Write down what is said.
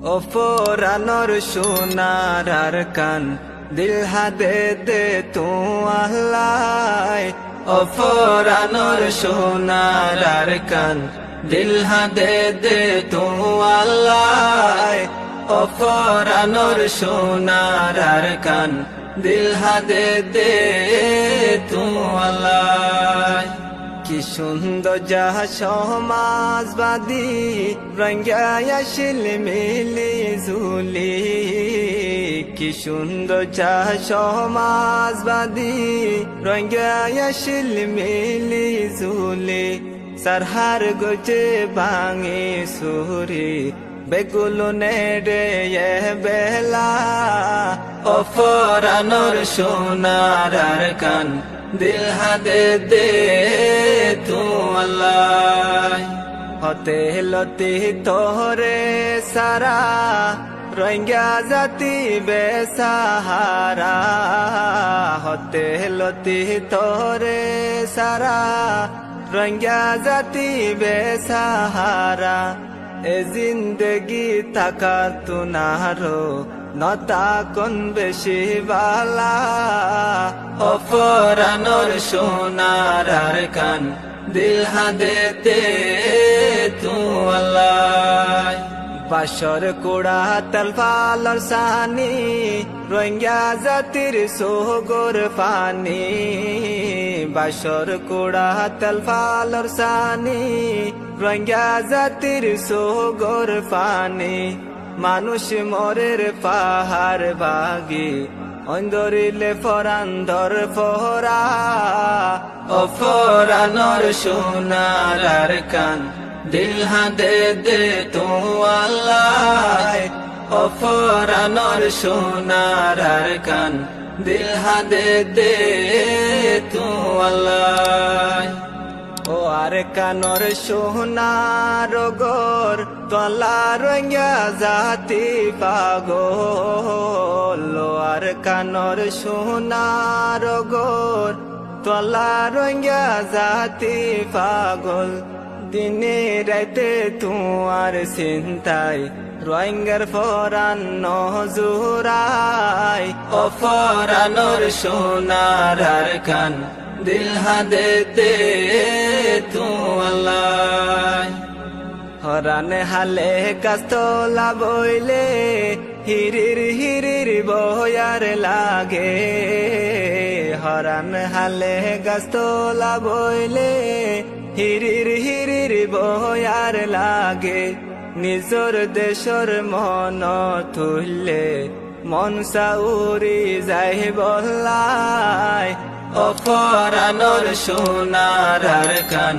ও ফোরানোর সোনার আর কান দিল হাদে দে তু আল্লাহ ও ফোরানোর সোনার আর কান দিল হাদে দে তু আল্লাহ ও ফোরানোর সোনার আর কান দিল হাদে দে তু আল্লাহ কি সুন্দর যাহা সমাজবাদী রঙ্গায়াশিল মিলি ঝুলি কি সুন্দর যাহা সমাজবাদী রঙ্গায়াশিল মিলি ঝুলি সারহার গোজে ভাঙে সুরি বেগুলো নেড়ে বেলা ও ফোরানোর সোনার আর কান দিল হাদে দে তু আল্লাহ হতে লতি তোরে সারা রোহিঙ্গা জাতি বেসাহারা হতে লতি তোরে সারা রোহিঙ্গা জাতি বেসাহারা এ জিন্দগি থাকা তুনারো নতা কোন বেশি বালা ও ফোরানোর সোনার আর কান দিল হাদে দে তু আল্লাহ বাসর কুড়া তলফালর সানি রোহিঙ্গা জাতির সোগর পানি বাসর কুড়া তলফালর সানি রোহিঙ্গা জাতির সোগর পানি মানুষ মরের পাহাড় বাগি অন্দরিলে ফরান্দর ফোরা ও ফোরানোর সোনার আর কান দিল হাদে দে তু আল্লাহ ও ফোরানোর সোনার আর কান দিল হাদে দে তু আল্লাহ ও আর কানর সোনার গোর তলা রঙ্গা জাতি পাগল ও আর কানর সোনার গোর তলা রঙ্গা জাতি পাগল দিনে রাতে তোমার চিন্তায় রোহিঙ্গার ফরান নজুরাই ও ফরানোর সোনার আর কান দিল হাদে দে তু আল্লাহ হরান হালে কাস্তলা বইলে হিরির হিরির বয়ার লাগে হরান হালে গাস্তলা বইলে হিরির হিরির বয়ার লাগে নিজর দেশর মন তুললে মন সাউরি যাই বল্লাই ও ফোরানোর সোনার আর কান